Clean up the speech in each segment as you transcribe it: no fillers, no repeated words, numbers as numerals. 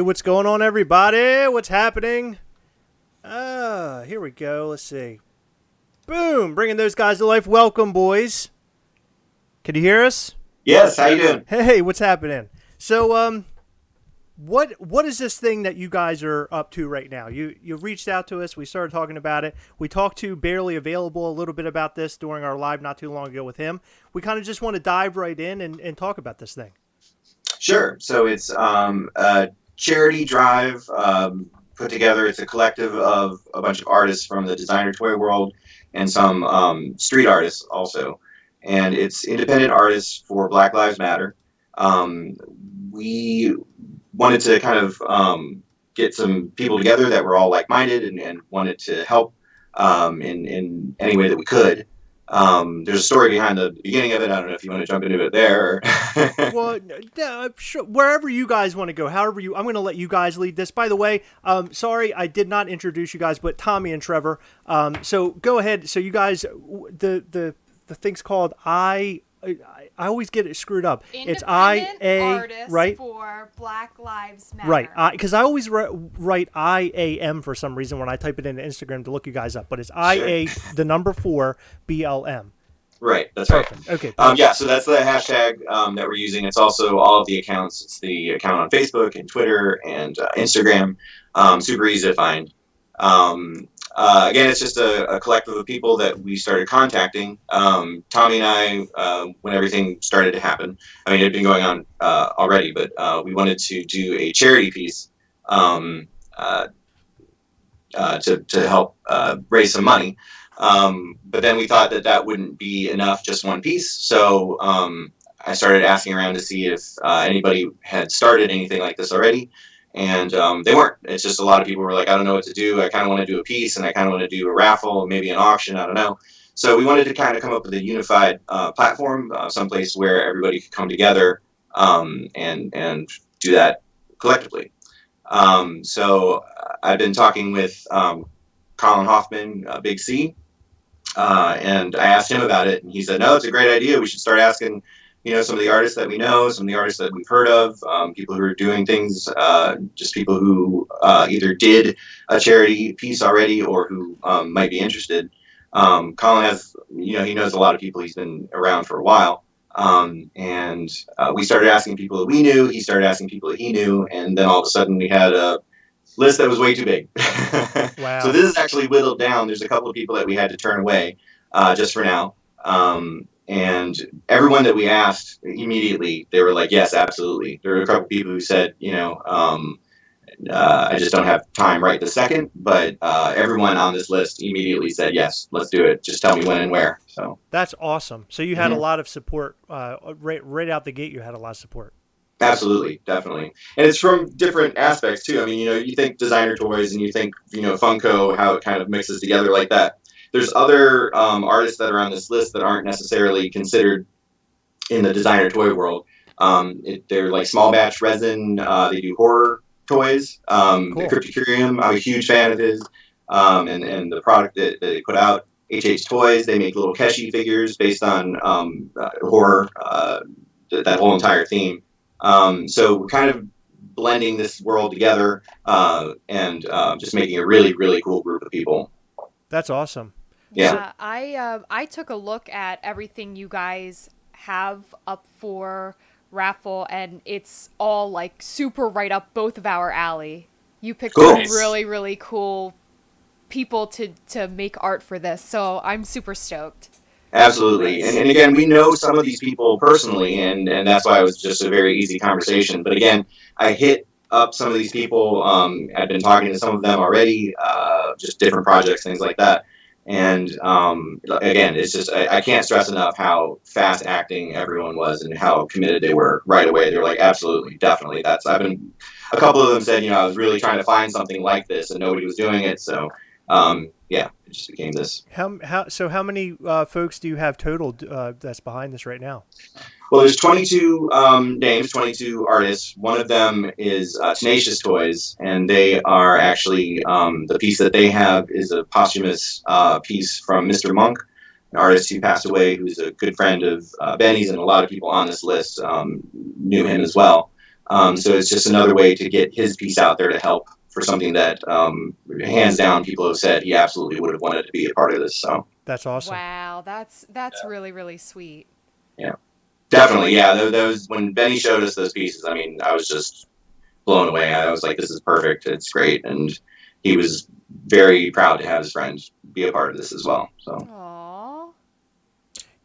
what's going on, everybody? What's happening? Here we go. Let's see. Boom! Bringing those guys to life. Welcome, boys. Can you hear us? Yes, how you doing? Hey, what's happening? So, what is this thing that you guys are up to right now? You reached out to us. We started talking about it. We talked to Barely Available a little bit about this during our live not too long ago with him. We kind of just want to dive right in and talk about this thing. Sure. So it's a charity drive put together. It's a collective of a bunch of artists from the designer toy world and some street artists also. And it's independent artists for Black Lives Matter. We wanted to kind of get some people together that were all like-minded and wanted to help in any way that we could. There's a story behind the beginning of it. I don't know if you want to jump into it there. Well, sure. Wherever you guys want to go, I'm going to let you guys lead this. By the way, sorry, I did not introduce you guys, but Tommy and Trevor. So go ahead. So you guys, the thing's called I always get it screwed up. It's IA, right? For Black Lives Matter. Right. Because I always write IAM for some reason when I type it into Instagram to look you guys up. But it's IA, the number 4, BLM. Right. That's perfect. Right. Okay. Perfect. Yeah. So that's the hashtag that we're using. It's also all of the accounts. It's the account on Facebook and Twitter and Instagram. Super easy to find. Again, it's just a collective of people that we started contacting. Tommy and I, when everything started to happen, I mean, it had been going on already, but we wanted to do a charity piece to help raise some money. But then we thought that wouldn't be enough, just one piece. So I started asking around to see if anybody had started anything like this already. And they weren't. It's just a lot of people were like, I don't know what to do. I kind of want to do a piece, and I kind of want to do a raffle, maybe an auction. I don't know. So we wanted to kind of come up with a unified platform, someplace where everybody could come together and do that collectively. So I've been talking with Colin Hoffman, Big C, and I asked him about it, and he said, no, it's a great idea. We should start asking some of the artists that we know, some of the artists that we've heard of, people who are doing things, just people who either did a charity piece already or who might be interested. Colin has, he knows a lot of people. He's been around for a while. And we started asking people that we knew. He started asking people that he knew. And then all of a sudden we had a list that was way too big. Wow. So this is actually whittled down. There's a couple of people that we had to turn away just for now. And everyone that we asked immediately, they were like, yes, absolutely. There were a couple people who said, I just don't have time right this second. But everyone on this list immediately said, yes, let's do it. Just tell me when and where. So that's awesome. So you had a lot of support right out the gate. You had a lot of support. Absolutely, definitely. And it's from different aspects, too. I mean, you think designer toys and you think, Funko, how it kind of mixes together like that. There's other artists that are on this list that aren't necessarily considered in the designer toy world. They're like small batch resin. They do horror toys. Cool. The Cryptocurium, I'm a huge fan of his. And the product that they put out, HH Toys, they make little Keshi figures based on horror, that whole entire theme. So we're kind of blending this world together and just making a really, really cool group of people. That's awesome. Yeah, I took a look at everything you guys have up for raffle, and it's all like super right up both of our alley. You picked some really, really cool people to make art for this, so I'm super stoked. Absolutely. And again, we know some of these people personally, and that's why it was just a very easy conversation. But again, I hit up some of these people. I've been talking to some of them already, just different projects, things like that. And again, it's just I can't stress enough how fast acting everyone was and how committed they were right away. They were like, absolutely, definitely. A couple of them said, I was really trying to find something like this and nobody was doing it. So yeah, it just became this. How many folks do you have total that's behind this right now? Well, there's 22 names, 22 artists. One of them is Tenacious Toys, and they are actually, the piece that they have is a posthumous piece from Mr. Monk, an artist who passed away, who's a good friend of Benny's, and a lot of people on this list knew him as well. So it's just another way to get his piece out there to help for something that, hands down, people have said he absolutely would have wanted to be a part of this. So That's awesome. Wow, that's really really sweet. yeah, definitely. Yeah, those when Benny showed us those pieces, I mean, I was just blown away. I was like, this is perfect. It's great. And he was very proud to have his friend be a part of this as well. So. Aww.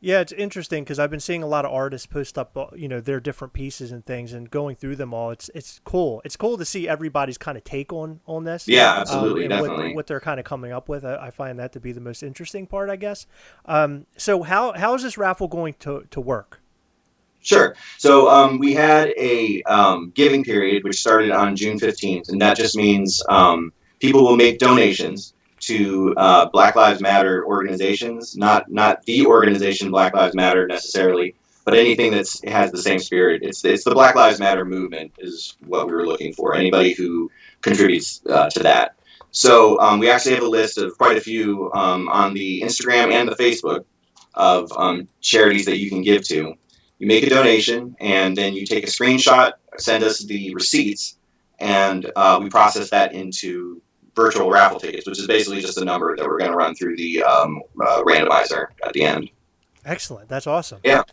Yeah, it's interesting because I've been seeing a lot of artists post up, their different pieces and things, and going through them all. It's cool. It's cool to see everybody's kind of take on this. Yeah, absolutely, and definitely. what they're kind of coming up with. I find that to be the most interesting part, I guess. So how is this raffle going to work? Sure. So we had a giving period which started on June 15th, and that just means people will make donations to Black Lives Matter organizations, not the organization Black Lives Matter necessarily, but anything that has the same spirit. It's the Black Lives Matter movement is what we were looking for. Anybody who contributes to that. So we actually have a list of quite a few on the Instagram and the Facebook of charities that you can give to. You make a donation, and then you take a screenshot, send us the receipts, and we process that into virtual raffle tickets, which is basically just a number that we're going to run through the randomizer at the end. Excellent. That's awesome. Yeah.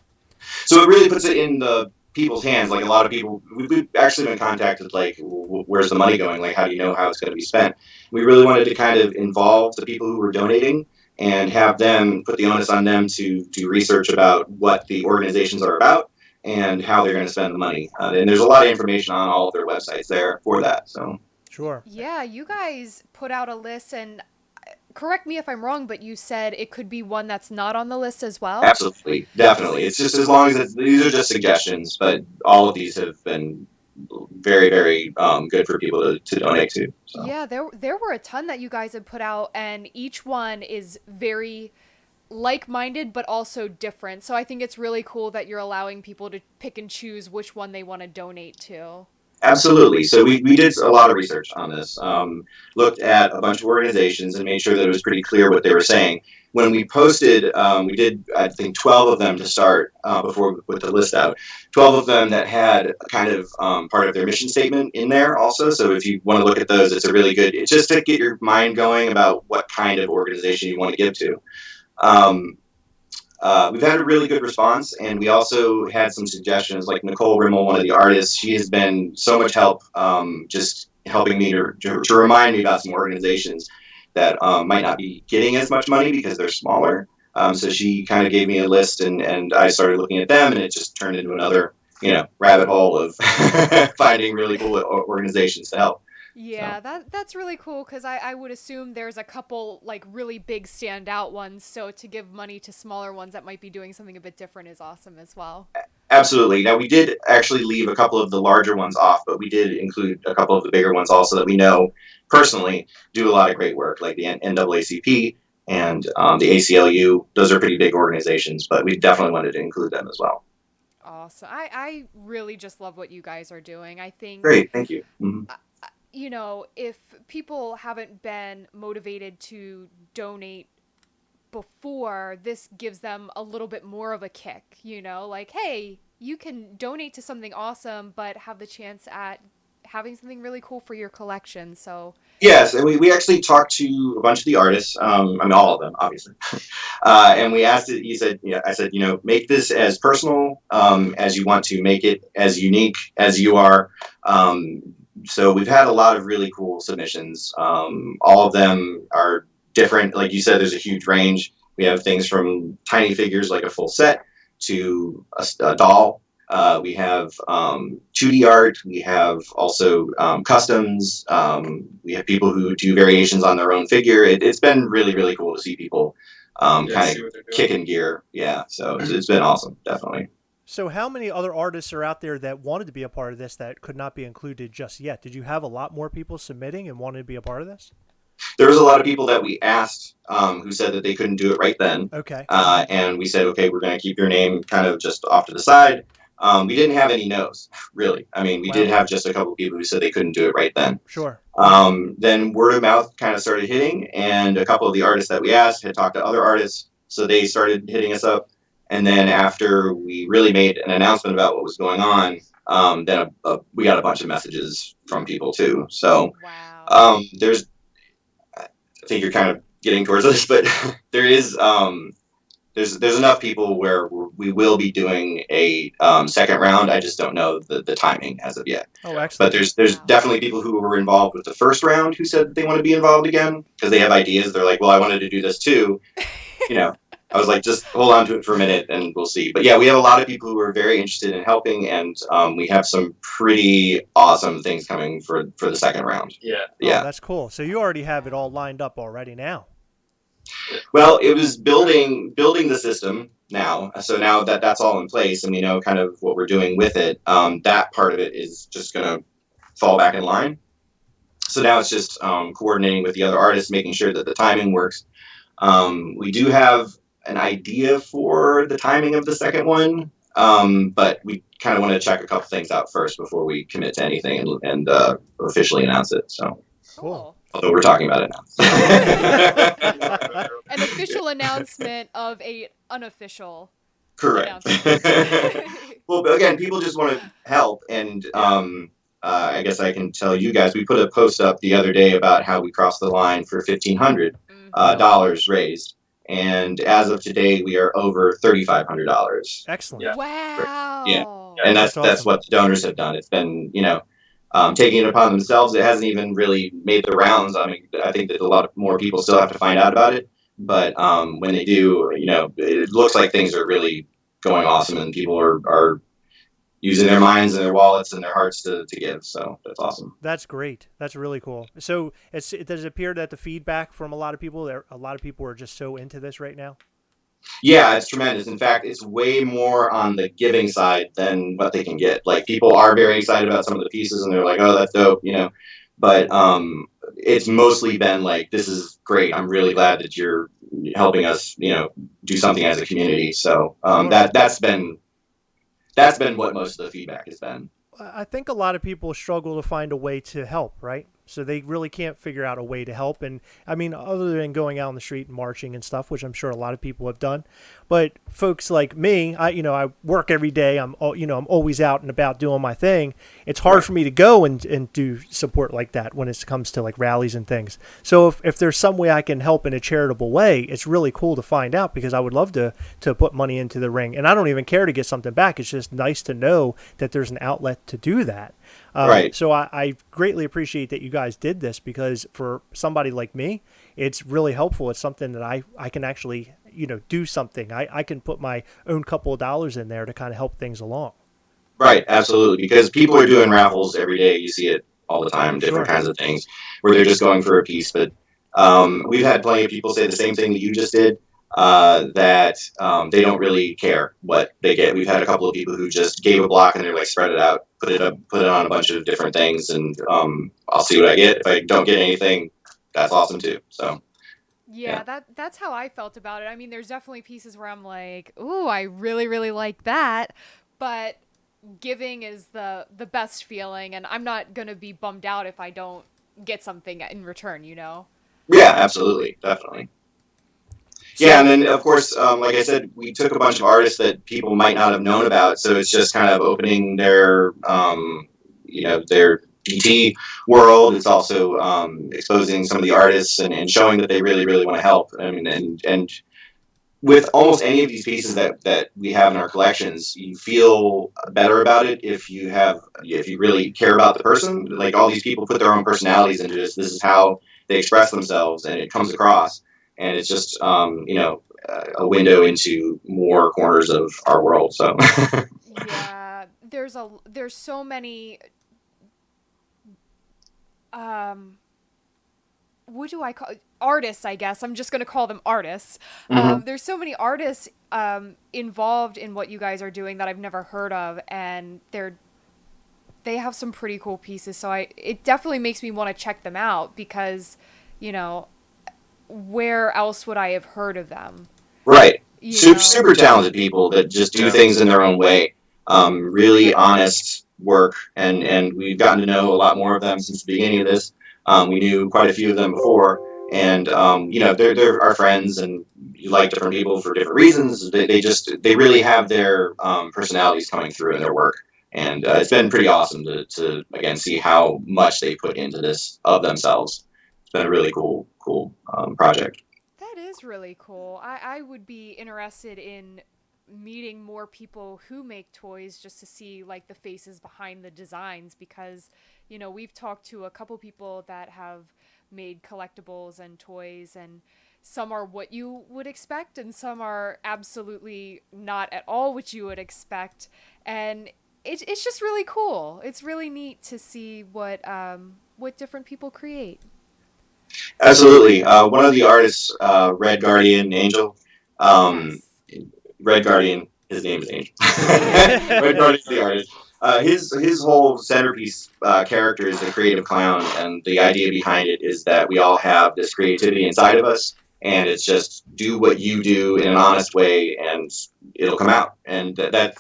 So it really puts it in the people's hands. Like a lot of people, we've actually been contacted, like, where's the money going? Like, how do you know how it's going to be spent? We really wanted to kind of involve the people who were donating and have them put the onus on them to do research about what the organizations are about and how they're going to spend the money. And there's a lot of information on all of their websites there for that. So. Sure. Yeah, you guys put out a list, and correct me if I'm wrong, but you said it could be one that's not on the list as well? Absolutely. Definitely. It's just as long as these are just suggestions, but all of these have been very, very good for people to donate to. So. Yeah, there were a ton that you guys had put out, and each one is very like-minded but also different. So I think it's really cool that you're allowing people to pick and choose which one they want to donate to. Absolutely. So we did a lot of research on this, looked at a bunch of organizations and made sure that it was pretty clear what they were saying. When we posted, we did, I think, 12 of them to start before we put the list out. 12 of them that had kind of part of their mission statement in there also. So if you want to look at those, it's a really good, it's just to get your mind going about what kind of organization you want to give to. We've had a really good response, and we also had some suggestions. Like Nicole Rimmel, one of the artists, she has been so much help, just helping me to remind me about some organizations that might not be getting as much money because they're smaller. So she kind of gave me a list, and I started looking at them, and it just turned into another, rabbit hole of finding really cool organizations to help. Yeah, that's really cool, because I would assume there's a couple like really big standout ones, so to give money to smaller ones that might be doing something a bit different is awesome as well. Absolutely. Now, we did actually leave a couple of the larger ones off, but we did include a couple of the bigger ones also that we know personally do a lot of great work, like the NAACP and the ACLU. Those are pretty big organizations, but we definitely wanted to include them as well. Awesome. I really just love what you guys are doing. I think... Great. Thank you. Mm-hmm. If people haven't been motivated to donate before, this gives them a little bit more of a kick, like, hey, you can donate to something awesome, but have the chance at having something really cool for your collection. So yes, and we actually talked to a bunch of the artists, all of them, obviously, and we asked it. I said, make this as personal as you want to, make it as unique as you are. So we've had a lot of really cool submissions. All of them are different. Like you said, there's a huge range. We have things from tiny figures like a full set to a doll. We have 2D art. We have also customs. We have people who do variations on their own figure. It's been really, really cool to see people kind of kicking gear. Yeah, so it's been awesome, definitely. So how many other artists are out there that wanted to be a part of this that could not be included just yet? Did you have a lot more people submitting and wanted to be a part of this? There was a lot of people that we asked who said that they couldn't do it right then. Okay. And we said, okay, we're going to keep your name kind of just off to the side. We didn't have any no's, really. I mean, we did have just a couple of people who said they couldn't do it right then. Sure. Then word of mouth kind of started hitting, and a couple of the artists that we asked had talked to other artists, so they started hitting us up. And then after we really made an announcement about what was going on, then we got a bunch of messages from people too. So Wow. I think you're kind of getting towards this, but there is there's enough people where we will be doing a second round. I just don't know the timing as of yet. Oh, excellent. But there's definitely people who were involved with the first round who said that they want to be involved again because they have ideas. They're like, well, I wanted to do this too. I was like, just hold on to it for a minute and we'll see. But yeah, we have a lot of people who are very interested in helping, and we have some pretty awesome things coming for the second round. Yeah. Yeah. Oh, that's cool. So you already have it all lined up already now. Well, it was building the system now. So now that that's all in place and we know kind of what we're doing with it, that part of it is just going to fall back in line. So now it's just coordinating with the other artists, making sure that the timing works. We do have an idea for the timing of the second one, but we kind of want to check a couple things out first before we commit to anything and officially announce it. So Cool. although we're talking about it now. An official announcement of a unofficial. Correct. announcement. Well, but again, people just want to help, and I guess I can tell you guys, we put a post up the other day about how we crossed the line for $1,500 raised, and as of today, we are over $3,500. Excellent. Yeah. Wow. Yeah. And that's awesome. what the donors have done. It's been, taking it upon themselves. It hasn't even really made the rounds. I mean, I think that a lot more people still have to find out about it. But when they do, it looks like things are really going awesome, and people are using their minds and their wallets and their hearts to give. So that's awesome. That's great. That's really cool. So it does appear that the feedback from a lot of people, a lot of people are just so into this right now. Yeah, it's tremendous. In fact, it's way more on the giving side than what they can get. Like, people are very excited about some of the pieces, and they're like, "Oh, that's dope," But it's mostly been like, "This is great. I'm really glad that you're helping us, do something as a community." So that's been what most of the feedback has been. I think a lot of people struggle to find a way to help, right? So they really can't figure out a way to help. And I mean, other than going out on the street and marching and stuff, which I'm sure a lot of people have done, but folks like me, I work every day. I'm always out and about doing my thing. It's hard for me to go and do support like that when it comes to like rallies and things. So if there's some way I can help in a charitable way, it's really cool to find out, because I would love to put money into the ring, and I don't even care to get something back. It's just nice to know that there's an outlet to do that. Right. So I greatly appreciate that you guys did this, because for somebody like me, it's really helpful. It's something that I can actually, do something. I can put my own couple of dollars in there to kind of help things along. Right, absolutely. Because people are doing raffles every day. You see it all the time, different kinds of things, where they're just going for a piece. But we've had plenty of people say the same thing that you just did, that they don't really care what they get. We've had a couple of people who just gave a block and they're like, spread it out, put it on a bunch of different things, and I'll see what I get. If I don't get anything, that's awesome too. So Yeah, that's how I felt about it. I mean, there's definitely pieces where I'm like, ooh, I really, really like that. But giving is the best feeling, and I'm not going to be bummed out if I don't get something in return, Yeah, absolutely. Definitely. Yeah, and then, of course, like I said, we took a bunch of artists that people might not have known about, so it's just kind of opening their DT world. It's also exposing some of the artists and showing that they really, really want to help. I mean, and with almost any of these pieces that we have in our collections, you feel better about it if you really care about the person. Like, all these people put their own personalities into this. This is how they express themselves, and it comes across. And it's just, a window into more corners of our world. So Yeah, there's so many. What do I call artists? I guess I'm just gonna call them artists. Mhm. There's so many artists involved in what you guys are doing that I've never heard of, and they have some pretty cool pieces. So it definitely makes me want to check them out, because, where else would I have heard of them? Right. You Super, know? super talented people that just do things in their own way. Really honest work, and we've gotten to know a lot more of them since the beginning of this. We knew quite a few of them before, and they're our friends, and you like different people for different reasons. They really have their personalities coming through in their work, And it's been pretty awesome to again see how much they put into this of themselves. It's been a really cool project. That is really cool. I would be interested in meeting more people who make toys just to see like the faces behind the designs, because we've talked to a couple people that have made collectibles and toys, and some are what you would expect and some are absolutely not at all what you would expect, and it's just really cool. It's really neat to see what different people create. Absolutely. One of the artists, Red Guardian Angel. Yes. Red Guardian, his name is Angel. Red Guardian's the artist. His whole centerpiece character is the creative clown, and the idea behind it is that we all have this creativity inside of us, and it's just do what you do in an honest way, and it'll come out. And that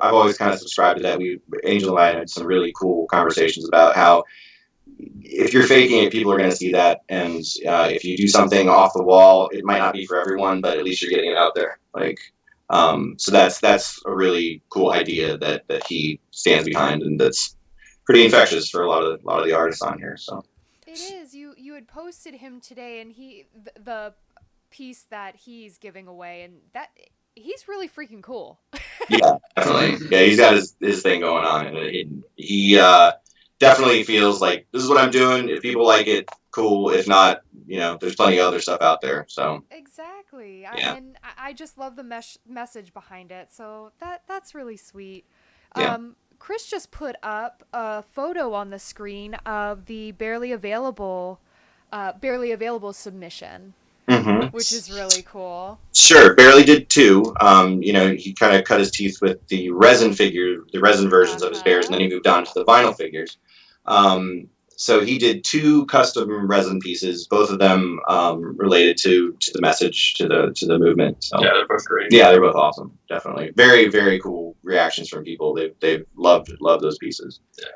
I've always kind of subscribed to that. Angel and I had some really cool conversations about how if you're faking it, people are going to see that, and if you do something off the wall, it might not be for everyone, but at least you're getting it out there. So that's a really cool idea that he stands behind, and that's pretty infectious for a lot of the artists on here. So it is. You had posted him today, and the piece that he's giving away, and that he's really freaking cool. Yeah, definitely. Yeah, he's got his thing going on, and he definitely feels like this is what I'm doing. If people like it, cool. If not, there's plenty of other stuff out there. So exactly. Yeah. And I just love the message behind it. So that's really sweet. Yeah. Chris just put up a photo on the screen of the barely available submission, which is really cool. Sure, barely did two. He kind of cut his teeth with the resin versions of his bears, and then he moved on to the vinyl figures. So he did two custom resin pieces, both of them related to the message, to the movement. So, yeah, they're both great. Yeah, they're both awesome. Definitely, very very cool reactions from people. They've loved those pieces. Yeah.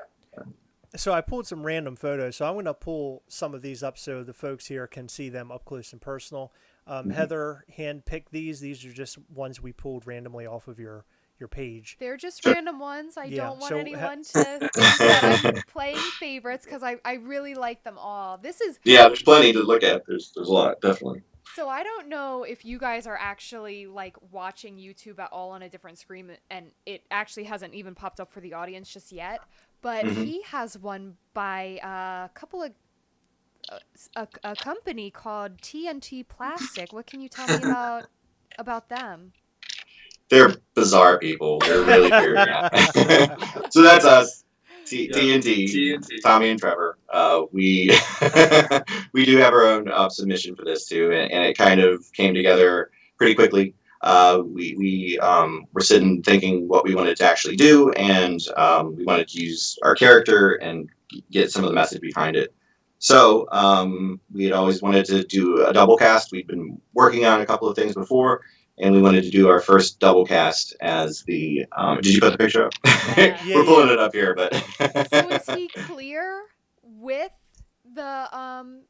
So I pulled some random photos. So I'm going to pull some of these up so the folks here can see them up close and personal. Heather handpicked these. These are just ones we pulled randomly off of your page. They're just random ones. I don't want anyone to think that I'm playing favorites, because I really like them all. There's plenty to look at. There's a lot, definitely. So I don't know if you guys are actually like watching YouTube at all on a different screen, and it actually hasn't even popped up for the audience just yet. But he has one by a couple of a company called TNT Plastic. What can you tell me about them? They're bizarre people. They're really weird. So that's us, TNT, Tommy and Trevor. We we do have our own submission for this too, and it kind of came together pretty quickly. We were sitting thinking what we wanted to actually do, and we wanted to use our character and get some of the message behind it. So we had always wanted to do a double cast. We'd been working on a couple of things before, and we wanted to do our first double cast as the. Did you put the picture up? Yeah. We're pulling it up here, but. So is he clear with the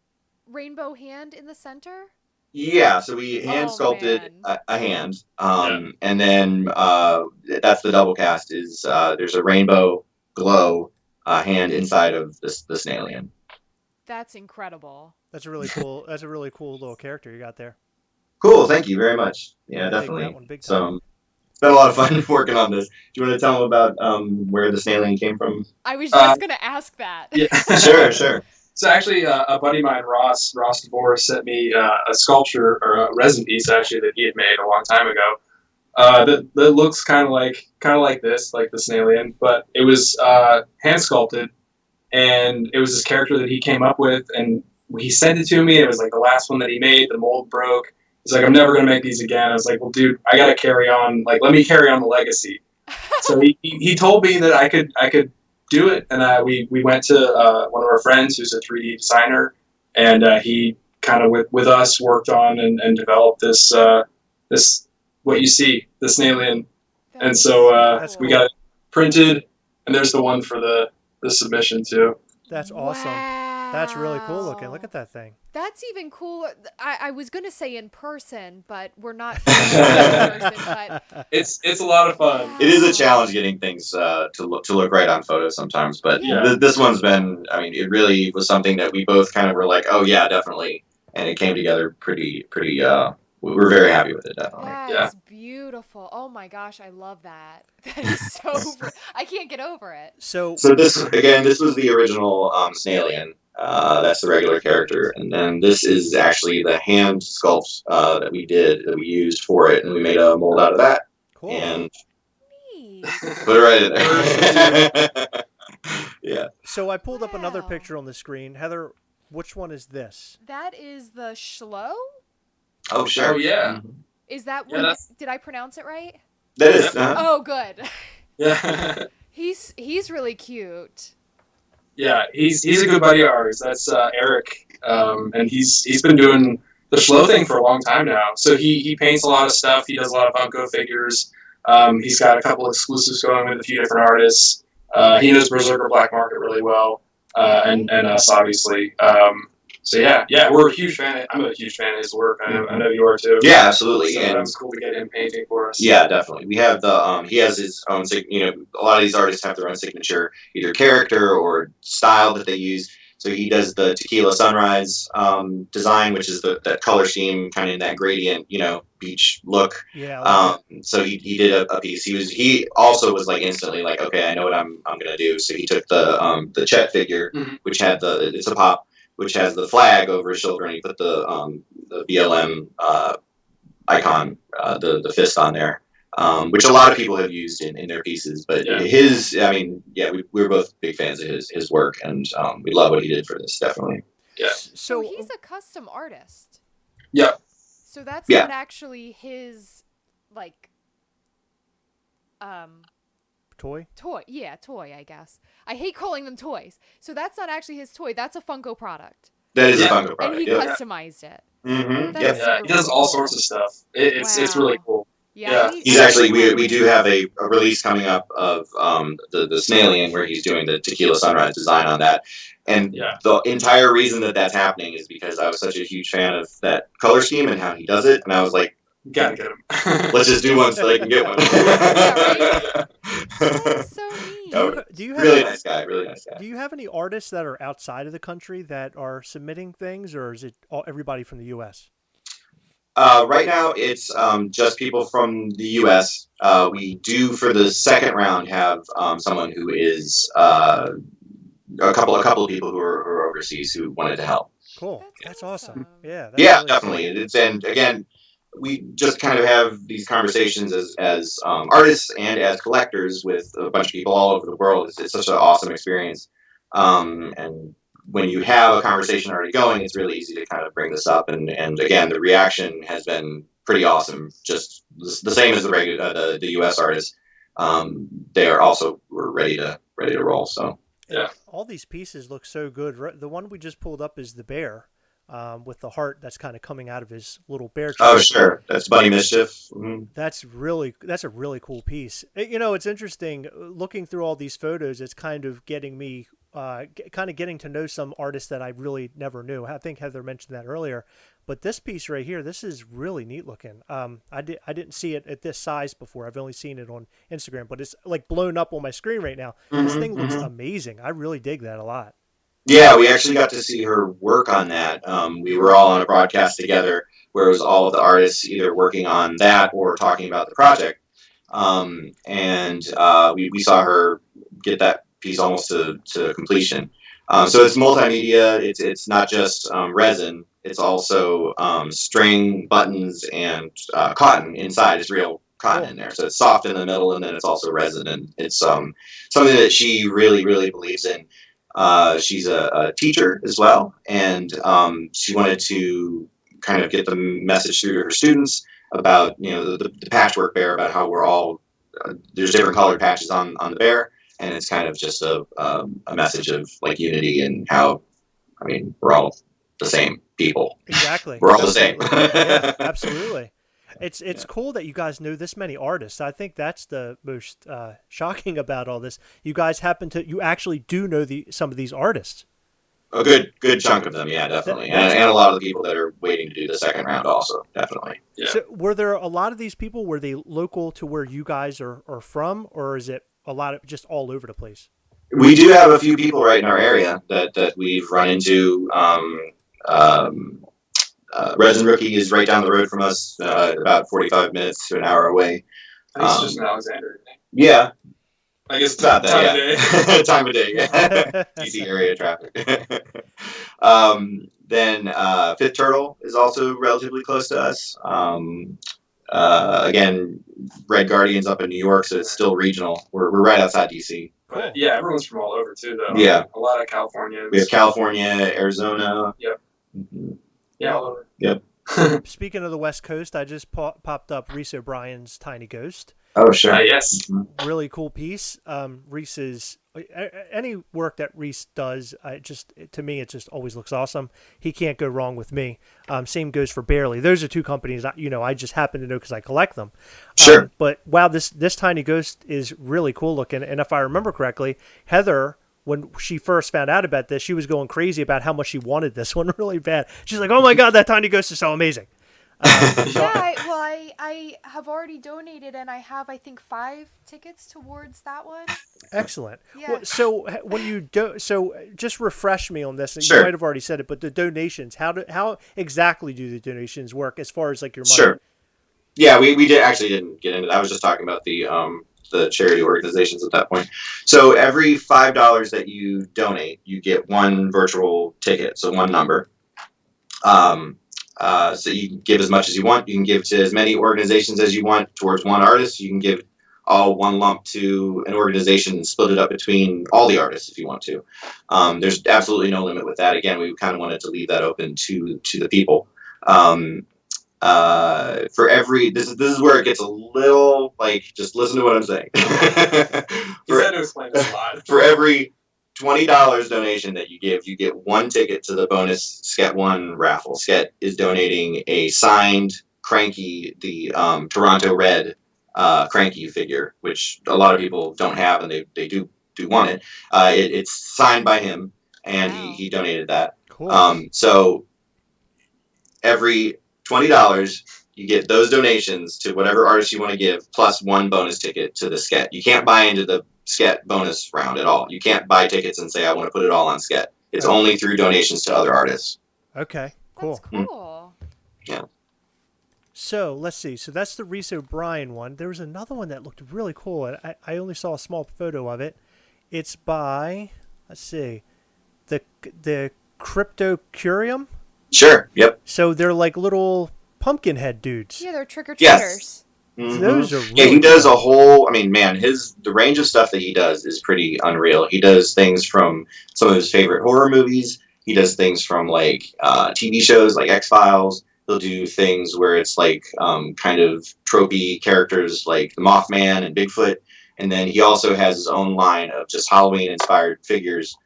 rainbow hand in the center? Yeah, so we hand sculpted a hand, and then that's the double cast. Is there's a rainbow glow hand inside of the snailian. That's incredible. That's a really cool. That's a really cool little character you got there. Cool, thank you very much. Yeah, definitely. So it's been a lot of fun working on this. Do you want to tell them about where the snailian came from? I was just gonna ask that. Yeah. Sure. So actually, a buddy of mine, Ross DeVore, sent me a sculpture or a resin piece actually that he had made a long time ago. That looks kind of like this, like the snailian, but it was hand sculpted, and it was this character that he came up with, and he sent it to me. It was like the last one that he made. The mold broke. He's like, I'm never gonna make these again. I was like, well, dude, I gotta carry on. Like, let me carry on the legacy. So he told me that I could do it, and we went to one of our friends who's a 3D designer, and he kind of with us worked on and developed this what you see, the snailian. And so we got it printed, and there's the one for the submission too. That's awesome. That's really cool looking. Look at that thing. That's even cooler. I was gonna say in person, but we're not in person. But It's a lot of fun. It is a challenge getting things to look right on photos sometimes, but Yeah. this one's been. I mean, it really was something that we both kind of were like, oh yeah, definitely, and it came together pretty. We were very happy with it, definitely. that's beautiful. Oh my gosh, I love that. That is so. I can't get over it. So This was the original Snailian. That's the regular character, and then this is actually the hand sculpt that we used for it, and we made a mold out of that. cool. And Neat. put it right in there. Yeah. So I pulled up another Wow. picture on the screen. Heather, which one is this? That is the Schlo. Oh sure. Oh yeah. Is that Yeah, what? that's- Did I pronounce it right? That is. Oh, good. Yeah. He's really cute. Yeah, he's a good buddy of ours. That's Eric, and he's been doing the Schlo thing for a long time now. So he paints a lot of stuff. He does a lot of Funko figures. He's got a couple exclusives going with a few different artists. He knows Berserker Black Market really well, and us obviously. So yeah, we're a huge fan. I'm a huge fan of his work. I know you are too. Yeah, absolutely. So And that was cool to get him painting for us. yeah, definitely. We have the he has his own a lot of these artists have their own signature either character or style that they use. So he does the Tequila Sunrise design, which is that color scheme, kind of in that gradient, beach look. Yeah. I like So he did a piece. He also was like instantly like, okay, I know what I'm gonna do. So he took the Chet figure, Mhm. which had it's a pop, which has the flag over his shoulder, and he put the BLM icon, the fist on there, which a lot of people have used in their pieces. But Yeah. we were both big fans of his work, and we love what he did for this, definitely. Yeah. So So he's a custom artist. Yeah. So that's Yeah. not actually his like toy. toy. Yeah, toy, I guess. I hate calling them toys. So that's not actually his toy. That's a Funko product. That is Yeah. a Funko And product. he Yep. customized it. Mm-hmm. That Yep. is Yeah, super he does all cool. sorts of stuff. It's Wow. really cool. Yeah. Yeah. He's actually we do have a release coming up of the Snailian where he's doing the Tequila Sunrise design on that, and Yeah. the entire reason that's happening is because I was such a huge fan of that color scheme and how he does it, and I was like, Gotta get him. let's just do one so they can get one. That is so neat. Oh, Do you have really nice guy. Do you have any artists that are outside of the country that are submitting things, or is it everybody from the U.S.? Right now, it's just people from the U.S. We do for the second round have someone who is a couple of people who are overseas who wanted to help. Cool. That's awesome. Yeah. That's Yeah, really definitely. cool. And again, we just kind of have these conversations as artists and as collectors with a bunch of people all over the world. It's such an awesome experience. And when you have a conversation already going, it's really easy to kind of bring this up. And again, the reaction has been pretty awesome. Just the same as the U.S. artists. They are also were ready to roll. So Yeah. All these pieces look so good. The one we just pulled up is the bear, with the heart that's kind of coming out of his little bear chest. oh sure, that's Bunny Mischief. Mm-hmm. That's a really cool piece. It's interesting looking through all these photos. It's kind of getting me, kind of getting to know some artists that I really never knew. I think Heather mentioned that earlier, but this piece right here, this is really neat looking. I didn't see it at this size before. I've only seen it on Instagram, but it's like blown up on my screen right now. This thing looks amazing. I really dig that a lot. Yeah, we actually got to see her work on that. We were all on a broadcast together where it was all of the artists either working on that or talking about the project. We saw her get that piece almost to completion. So it's multimedia. It's not just resin. It's also string, buttons, and cotton inside. It's real cotton in there. So it's soft in the middle, and then it's also resin. And it's something that she really, really believes in. She's a teacher as well, and she wanted to kind of get the message through to her students about the patchwork bear, about how we're all there's different colored patches on the bear, and it's kind of just a message of like unity and how we're all the same people. Exactly. We're all the same. Yeah, absolutely. It's cool that you guys know this many artists. I think that's the most shocking about all this. You guys you actually do know some of these artists. A good chunk of them, yeah, definitely, and a lot of the people that are waiting to do the second round also, definitely. Yeah. So were there a lot of these people? Were they local to where you guys are from, or is it a lot of just all over the place? We do have a few people right in our area that we've run into. Um, Resin Rookie is right down the road from us, about 45 minutes to an hour away. I think it's just in Alexander. Yeah, I guess it's not that. time of day. Time of day. DC area traffic. Then Fifth Turtle is also relatively close to us. Again, Red Guardian's up in New York, so it's still regional. We're right outside DC. But yeah, everyone's from all over too, though. Yeah, a lot of Californians. We have California, Arizona. Yep. Mm-hmm. Yeah, all over. Yep. Speaking of the West Coast, I just popped up Reese O'Brien's Tiny Ghost. Oh, sure. Yes. Really cool piece. Reese's any work that Reese does, to me, it just always looks awesome. He can't go wrong with me. Same goes for Barely. Those are two companies I just happen to know because I collect them. Sure. But wow, this Tiny Ghost is really cool looking. And if I remember correctly, Heather, when she first found out about this, she was going crazy about how much she wanted this one really bad. She's like, "Oh my god, that Tiny Ghost is so amazing." I have already donated, and I have, I think, 5 tickets towards that one. Excellent. Yeah. Well, so when you just refresh me on this. Sure. You might have already said it, but the donations, how exactly do the donations work as far as like your money? Sure. Yeah, we didn't get into that. I was just talking about the charity organizations at that point. So every $5 that you donate, you get one virtual ticket, so one number. So you can give as much as you want. You can give to as many organizations as you want towards one artist. You can give all one lump to an organization and split it up between all the artists if you want to. There's absolutely no limit with that. Again, we kind of wanted to leave that open to the people. For every this is where it gets a little like, just listen to what I'm saying. He's had to explain this a lot. For every $20 donation that you get one ticket to the bonus Sket 1 raffle. Sket is donating a signed Cranky, the Toronto Red Cranky figure, which a lot of people don't have, and they do want it. It's signed by him, and Wow. he donated that. Cool. So every $20, you get those donations to whatever artist you want to give, plus one bonus ticket to the Sket. You can't buy into the Sket bonus round at all. You can't buy tickets and say, I want to put it all on Sket. It's only through donations to other artists. Okay, cool. That's cool. Yeah. So let's see. So that's the Reese O'Brien one. There was another one that looked really cool, and I only saw a small photo of it. It's by, let's see, the Cryptocurium. Sure. Yep. So they're like little pumpkin head dudes. Yeah, they're trick-or-treaters. Yes. Mm-hmm. Those are really yeah, he does cool. a whole, I mean, man, the range of stuff that he does is pretty unreal. He does things from some of his favorite horror movies. He does things from like TV shows like X-Files. He'll do things where it's like kind of tropey characters like the Mothman and Bigfoot. And then he also has his own line of just Halloween-inspired figures.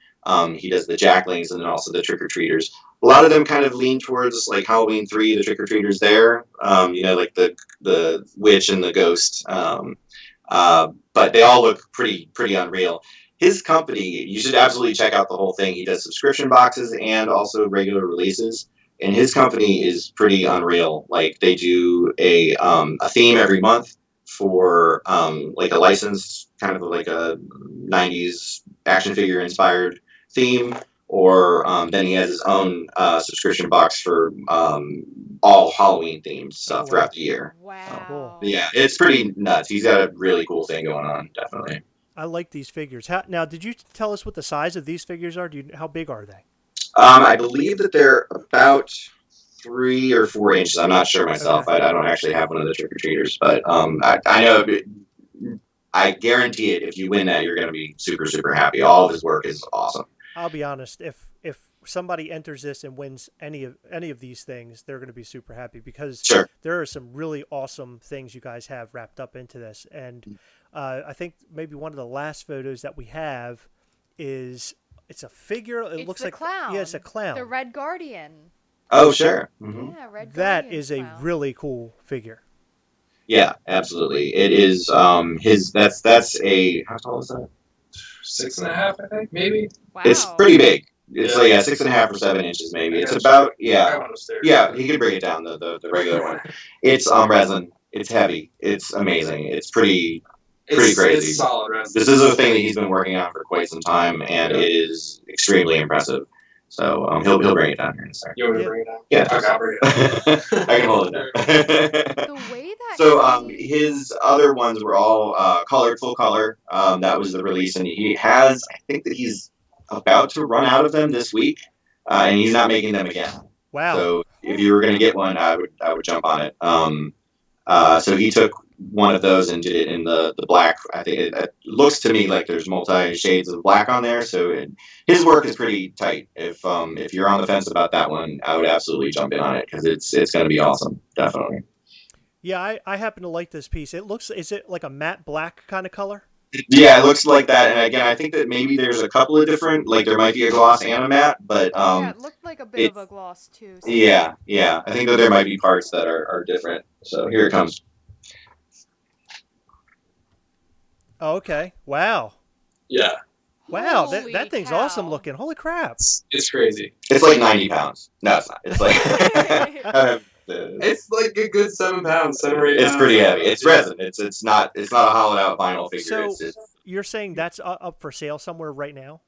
He does the Jacklings and then also the Trick-or-Treaters. A lot of them kind of lean towards like Halloween 3, the Trick-or-Treaters there. Like the witch and the ghost. But they all look pretty unreal. His company, you should absolutely check out the whole thing. He does subscription boxes and also regular releases. And his company is pretty unreal. Like they do a theme every month for like a licensed kind of like a 90s action figure inspired theme. Or then he has his own subscription box for all Halloween themed stuff throughout the year. Wow. Cool. Yeah, it's pretty nuts. He's got a really cool thing going on, definitely. I like these figures. Now, did you tell us what the size of these figures are? How big are they? I believe that they're about 3 or 4 inches. I'm not sure myself. Okay. I don't actually have one of the trick-or-treaters, but I know. I guarantee it. If you win that, you're going to be super, super happy. All of his work is awesome. I'll be honest. If somebody enters this and wins any of these things, they're going to be super happy because Sure. there are some really awesome things you guys have wrapped up into this. And I think maybe one of the last photos that we have is it's a figure. It It's looks the like clown. Yeah, it's a clown. The Red Guardian. Oh, sure. Mm-hmm. Yeah, Red That Guardian's is a clown. really cool figure. Yeah, absolutely. It is his. That's a, how tall is that? 6.5, I think, maybe. Wow. It's pretty big. It's like 6.5 or 7 inches maybe. It's about he could bring it down the regular one. It's resin. It's heavy. It's amazing. It's pretty crazy. It's solid resin. This is a thing that he's been working on for quite some time, and it is extremely impressive. So he'll bring it down here in a second. You want me to bring it down? Yeah, Okay, I'll bring it down. I can hold it there. The way that So his other ones were all colored, full color. That was the release, and he has. I think that he's about to run out of them this week, and he's not making them again. Wow. So if you were going to get one, I would jump on it. So he took one of those and did it in the black. I think it looks to me like there's multi shades of black on there. So his work is pretty tight. If you're on the fence about that one, I would absolutely jump in on it because it's going to be awesome. Definitely. Yeah, I happen to like this piece. Is it like a matte black kind of color? Yeah, it looks like that. And again, I think that maybe there's a couple of different, like there might be a gloss and a matte, but yeah, it looked like a bit of a gloss too. So. Yeah. I think that there might be parts that are different. So here it comes. Oh, okay. Wow. Yeah. Wow, Holy that thing's cow. awesome looking. Holy crap. It's crazy. It's like 90 pounds. No, it's not. It's like It's like a good 7 pounds, 7 or 8 pounds. It's pretty heavy. It's resin. It's not a hollowed out vinyl figure. So it's you're saying that's up for sale somewhere right now?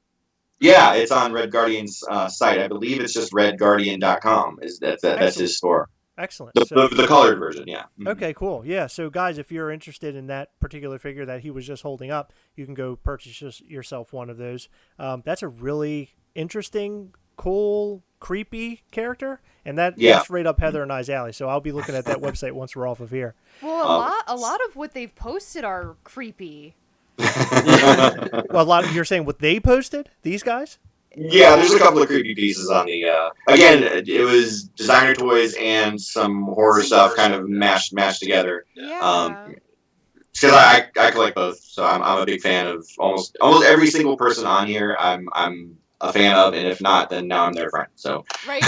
yeah, it's on Red Guardian's site. I believe it's just redguardian.com. That's his store. Excellent. The colored version, yeah. Okay, cool. Yeah, so guys, if you're interested in that particular figure that he was just holding up, you can go purchase yourself one of those. That's a really interesting, cool, creepy character, and that's right up Heather and I's alley. So I'll be looking at that website once we're off of here. Well, a lot of what they've posted are creepy. Well, you're saying what they posted? These guys? Yeah, there's a couple of creepy pieces on the. Again, it was designer toys and some horror stuff kind of mashed together. Yeah. Because I collect both, so I'm a big fan of almost every single person on here. I'm a fan of, and if not, then now I'm their friend. So Right.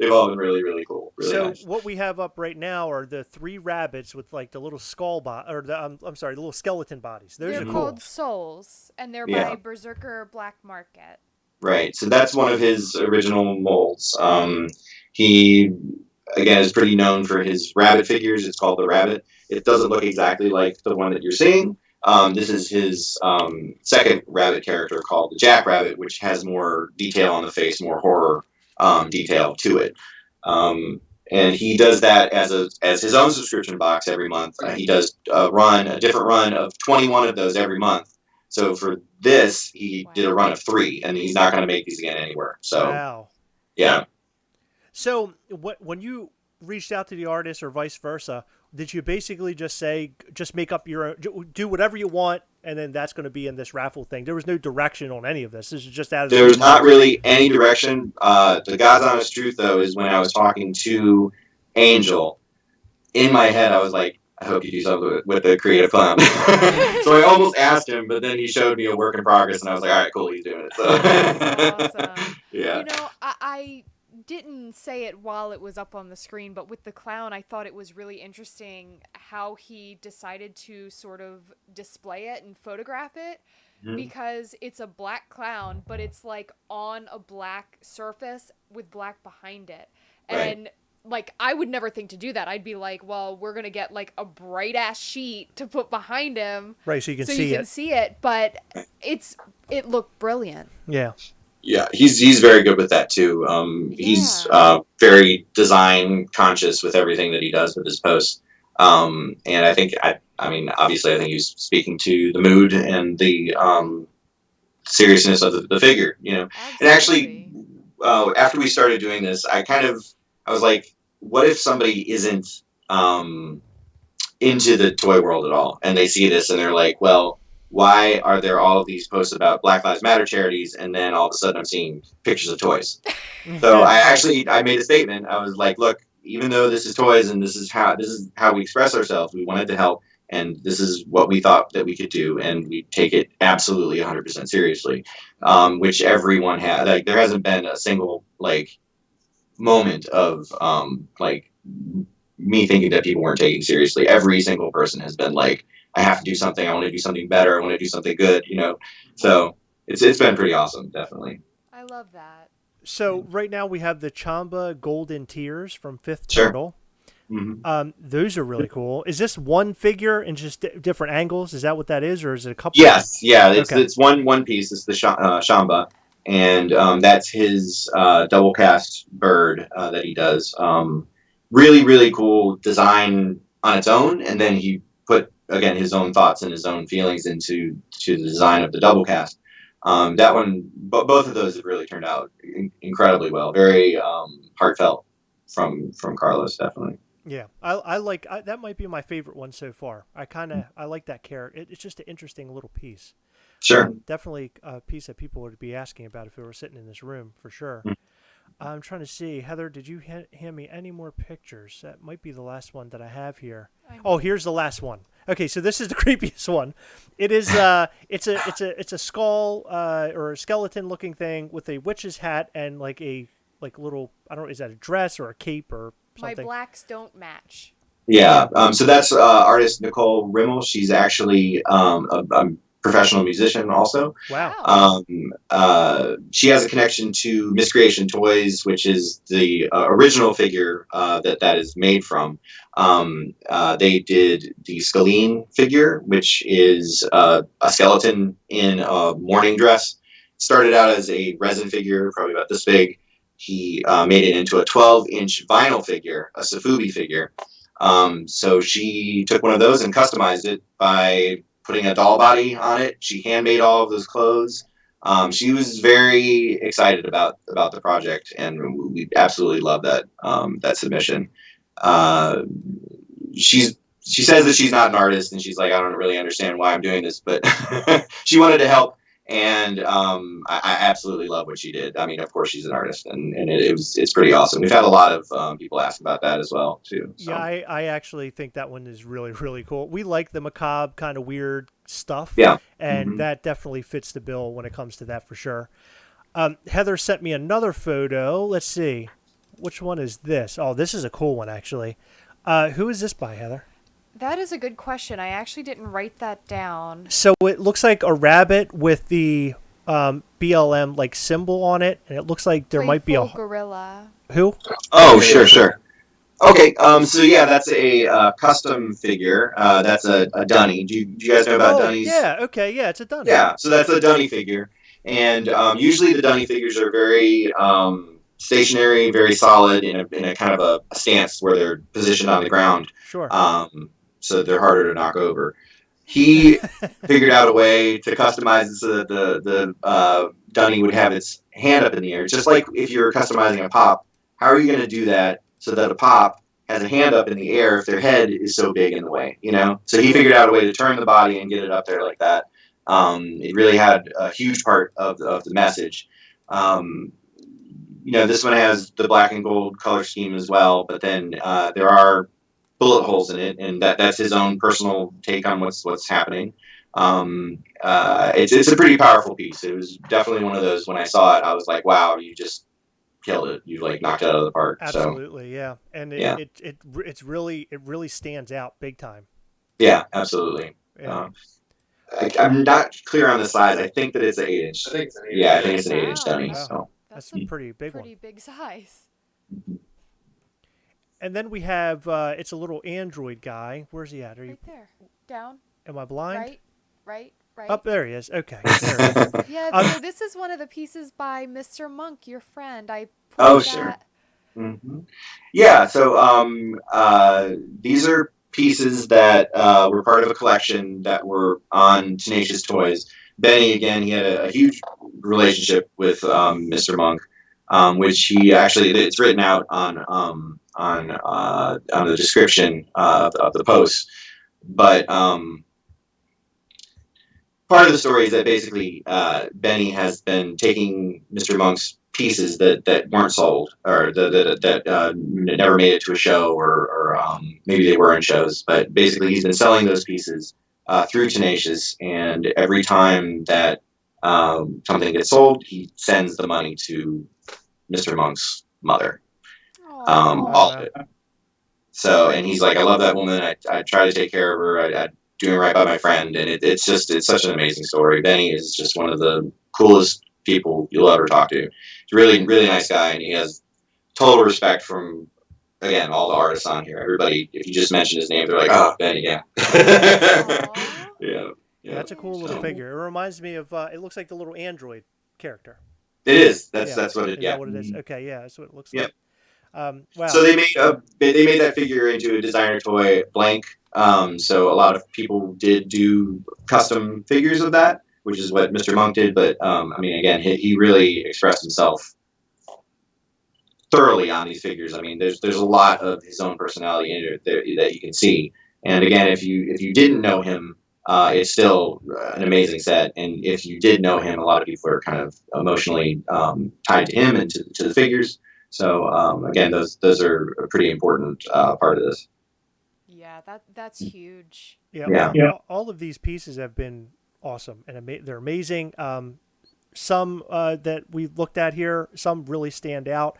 they've all been really, really cool. Really So nice. what we have up right now are the 3 rabbits with like the little the little skeleton bodies. Those They're are cool. called Souls, and they're by Berserker Black Market. Right. So that's one of his original molds. He again is pretty known for his rabbit figures. It's called the Rabbit. It doesn't look exactly like the one that you're seeing. This is his second rabbit character called the Jackrabbit, which has more detail on the face, more horror detail to it. And he does that as his own subscription box every month. He does a different run of 21 of those every month. So for this, he did a run of 3, and he's not going to make these again anywhere. So Wow. yeah. So when you reached out to the artist or vice versa, did you basically just say, just make up your own, do whatever you want, and then that's going to be in this raffle thing? There was no direction on any of this. This is just out of There was not really any direction. The God's honest truth, though, is when I was talking to Angel, in my head, I was like, I hope you do something with the creative clown. So I almost asked him, but then he showed me a work in progress, and I was like, all right, cool, he's doing it. So. That's awesome. Yeah. You know, I didn't say it while it was up on the screen, but with the clown, I thought it was really interesting how he decided to sort of display it and photograph it, because it's a black clown, but it's like on a black surface with black behind it. And like, I would never think to do that. I'd be like, well, we're going to get like a bright ass sheet to put behind him. Right, so you can see it. But it looked brilliant. Yeah. Yeah, he's very good with that too. He's very design conscious with everything that he does with his posts. And I think, I mean, obviously, I think he's speaking to the mood and the seriousness of the figure, you know. Absolutely. And actually, after we started doing this, I was like, what if somebody isn't into the toy world at all, and they see this and they're like, well, why are there all of these posts about Black Lives Matter charities, and then all of a sudden I'm seeing pictures of toys? So I made a statement. I was like, look, even though this is toys and this is how we express ourselves, we wanted to help, and this is what we thought that we could do, and we take it absolutely 100% seriously, which everyone had. Like, there hasn't been a single like moment of like me thinking that people weren't taking seriously. Every single person has been like, I have to do something. I want to do something better. I want to do something good, you know. So it's been pretty awesome, definitely. I I love that. So right now we have the Chamba Golden Tears from Fifth Sure. Turtle. Those are really cool. Is this one figure in just different angles? Is that what that is, or is it a couple? Yes, yeah, it's Okay. it's one piece. It's the Shamba, and that's his double cast bird that he does. Really, really cool design on its own, and then he put again his own thoughts and his own feelings into the design of the double cast. That one, both of those have really turned out incredibly well. Very heartfelt from Carlos, definitely. Yeah, I like that. Might be my favorite one so far. I like that carrot. It's just an interesting little piece. Sure. Definitely a piece that people would be asking about if we were sitting in this room for sure. I'm trying to see. Heather, did you hand me any more pictures? That might be the last one that I have here. Oh, here's the last one. Okay, so this is the creepiest one. It is it's a skull or a skeleton looking thing with a witch's hat and like little, I don't know, is that a dress or a cape or something? My blacks don't match. Yeah. So that's artist Nicole Rimmel. She's actually a professional musician also. Wow. She has a connection to Miscreation Toys, which is the original figure that is made from. They did the Scalene figure, which is a skeleton in a morning dress. Started out as a resin figure, probably about this big. He made it into a 12-inch vinyl figure, a Safubi figure. So she took one of those and customized it by putting a doll body on it. She handmade all of those clothes. She was very excited about the project, and we absolutely love that submission. She says that she's not an artist, and she's like, I don't really understand why I'm doing this, but she wanted to help. And I absolutely love what she did. I mean, of course, she's an artist, and it's pretty awesome. We've had a lot of people ask about that as well, too. So. Yeah, I actually think that one is really, really cool. We like the macabre kind of weird stuff. Yeah. And that definitely fits the bill when it comes to that for sure. Heather sent me another photo. Let's see. Which one is this? Oh, this is a cool one, actually. Who is this by, Heather? That is a good question. I actually didn't write that down. So it looks like a rabbit with the BLM like symbol on it, and it looks like there might be a gorilla. Who? Oh, sure. Okay, so yeah, that's a custom figure. That's a dunny. Do you guys know about dunnies? Yeah. Okay. Yeah, it's a dunny. Yeah, so that's a dunny figure, and usually the dunny figures are very stationary, very solid in a kind of a stance where they're positioned on the ground. Sure. So they're harder to knock over. He figured out a way to customize it so that the dunny would have its hand up in the air. Just like if you're customizing a pop, how are you going to do that so that a pop has a hand up in the air if their head is so big in the way, you know? So he figured out a way to turn the body and get it up there like that. It really had a huge part of the message. This one has the black and gold color scheme as well, but then there are bullet holes in it, and that's his own personal take on what's happening. It's a pretty powerful piece. It was definitely one of those, when I saw it, I was like, wow, you just killed it. You like knocked it out of the park. Absolutely, so, yeah. And it really stands out big time. Yeah, absolutely. Yeah. I'm not clear on the size. I think that it's an 8-inch. I think it's an 8-inch. Yeah, I think it's an 8-inch dummy. Wow. So That's a pretty big one. Pretty big size. And then we have it's a little android guy. Where's he at? Are you right there? Down. Am I blind? Right. Up there he is. Okay. There he is. Yeah. So this is one of the pieces by Mr. Monk, your friend. Sure. Mm-hmm. Yeah. So these are pieces that were part of a collection that were on Tenacious Toys. Benny, again, he had a huge relationship with Mr. Monk, which he actually, it's written out on the description of the post. But part of the story is that basically Benny has been taking Mr. Monk's pieces that weren't sold, or that never made it to a show, or maybe they were in shows, but basically he's been selling those pieces through Tenacious, and every time that something gets sold, he sends the money to Mr. Monk's mother. All of it. So, and he's like, I love that woman. I try to take care of her. I doing right by my friend, and it's such an amazing story. Benny is just one of the coolest people you'll ever talk to. He's a really, really nice guy, and he has total respect from, again, all the artists on here. Everybody, if you just mention his name, they're like, oh, Benny, yeah. Yeah. Yeah, that's a cool little figure. It reminds me of. It looks like the little Android character. It is. That's what it. Is Yeah. that what it is? Okay, yeah, that's what it looks Yep. like. Wow. So they made that figure into a designer toy blank. So a lot of people did do custom figures of that, which is what Mr. Monk did. But I mean, again, he really expressed himself thoroughly on these figures. I mean, there's a lot of his own personality in it that you can see. And again, if you didn't know him, it's still an amazing set. And if you did know him, a lot of people are kind of emotionally tied to him and to the figures. So again, those are a pretty important part of this. Yeah, that's huge. Yeah. All of these pieces have been awesome, and they're amazing. Some that we looked at here, some really stand out.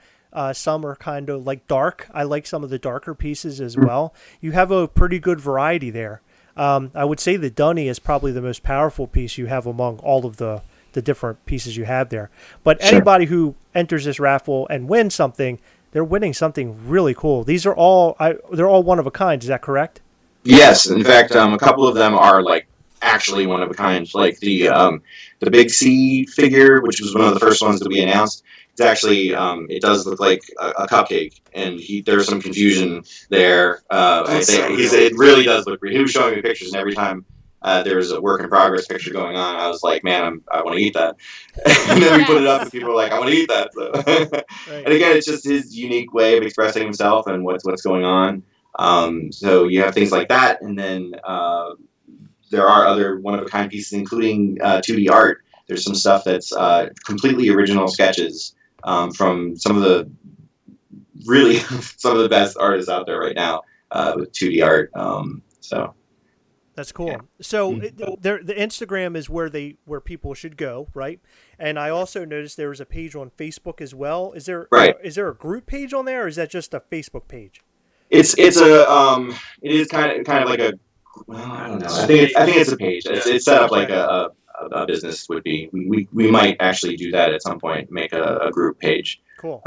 Some are kind of like dark. I like some of the darker pieces as well. You have a pretty good variety there. I would say the Dunny is probably the most powerful piece you have among all of the different pieces you have there. But anybody who enters this raffle and wins something, they're winning something really cool. These are all they're all one of a kind. Is that correct? Yes. In fact, a couple of them are like actually one of a kind. Like the Big C figure, which was one of the first ones that we announced. It's actually it does look like a cupcake, and there's some confusion there. I think it really does look real. He was showing me pictures, and every time there was a work in progress picture going on, I was like, man, I want to eat that. And then we put it up, and people were like, I want to eat that. So. Right. And again, it's just his unique way of expressing himself and what's going on. So you have things like that, and then there are other one-of-a-kind pieces, including 2D art. There's some stuff that's completely original sketches from some of the best artists out there right now with 2D art. So. That's cool. Yeah. So the Instagram is where people should go, right? And I also noticed there was a page on Facebook as well. Is there a group page on there, or is that just a Facebook page? It is kind of like a, well, I don't know. I think it's a page. It's set up like a business would be. We might actually do that at some point. Make a group page. Cool.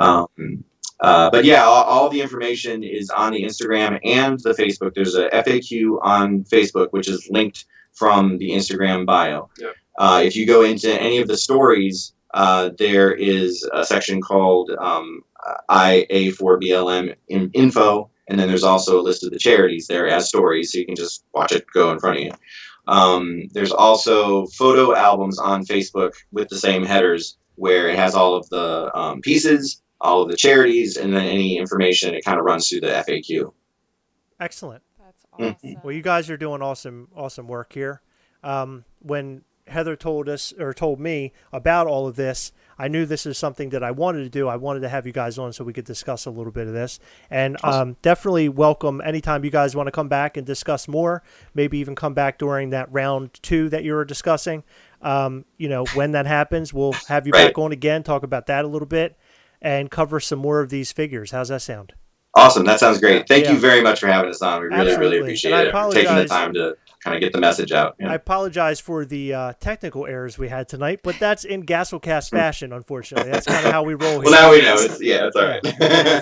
But yeah, all the information is on the Instagram and the Facebook. There's a FAQ on Facebook, which is linked from the Instagram bio. Yeah. If you go into any of the stories, there is a section called IA4BLM info, and then there's also a list of the charities there as stories, so you can just watch it go in front of you. There's also photo albums on Facebook with the same headers, where it has all of the pieces, all of the charities, and then any information. It kind of runs through the FAQ. Excellent. That's awesome. Well, you guys are doing awesome work here. When Heather told me about all of this, I knew this is something that I wanted to do. I wanted to have you guys on so we could discuss a little bit of this. And awesome. Definitely welcome anytime you guys want to come back and discuss more, maybe even come back during that round 2 that you were discussing. When that happens, we'll have you back on again, talk about that a little bit, and cover some more of these figures. How's that sound? Awesome. That sounds great. Thank you very much for having us on. We really appreciate it. For taking the time to kind of get the message out. Yeah. I apologize for the technical errors we had tonight, but that's in Gastlecast fashion, unfortunately. That's kind of how we roll here. Well, now we know. It's all right.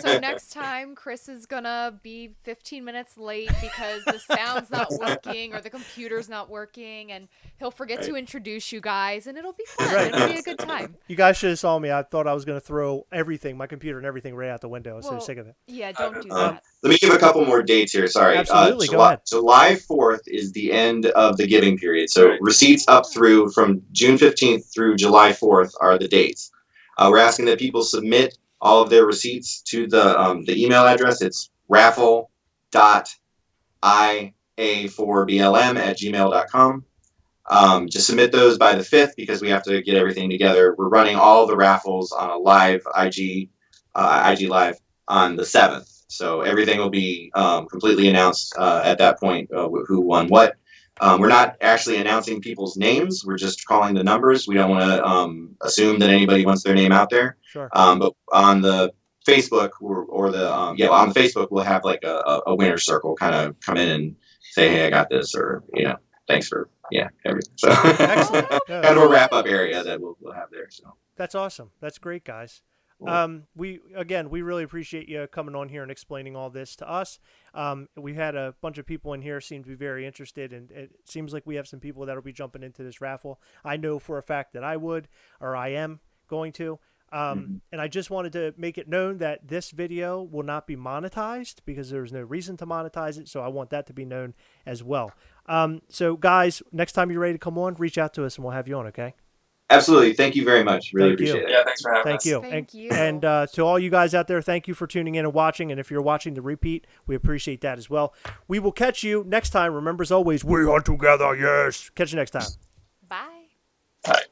So next time, Chris is going to be 15 minutes late because the sound's not working or the computer's not working, and he'll forget to introduce you guys, and it'll be fun. Right. It'll be a good time. You guys should have saw me. I thought I was going to throw everything, my computer and everything, right out the window. I was so sick of it. Yeah, don't do that. Let me give a couple more dates here. Sorry. Absolutely. Go ahead. July 4th is the end of the giving period. So receipts up through from June 15th through July 4th are the dates. We're asking that people submit all of their receipts to the email address. It's raffle.ia4blm@gmail.com. Just submit those by the 5th because we have to get everything together. We're running all the raffles on a live IG Live on the 7th. So everything will be completely announced at that point, who won what. We're not actually announcing people's names. We're just calling the numbers. We don't want to assume that anybody wants their name out there. Sure. But on the Facebook on the Facebook, we'll have like a winner's circle kind of come in and say, hey, I got this, or, thanks for everything. So Excellent. kind of a wrap up area that we'll have there. So That's awesome. That's great, guys. We really appreciate you coming on here and explaining all this to us. We've had a bunch of people in here seem to be very interested, and it seems like we have some people that will be jumping into this raffle. I know for a fact that I am going to. And I just wanted to make it known that this video will not be monetized because there's no reason to monetize it. So I want that to be known as well. So guys, next time you're ready to come on, reach out to us and we'll have you on. Okay. absolutely. Thank you very much. Really Thank you. appreciate it. Yeah, thanks for having Thank us. you. Thank you. And to all you guys out there, thank you for tuning in and watching. And if you're watching the repeat, we appreciate that as well. We will catch you next time. Remember, as always, we are together. Yes. Catch you next time. Bye. Bye.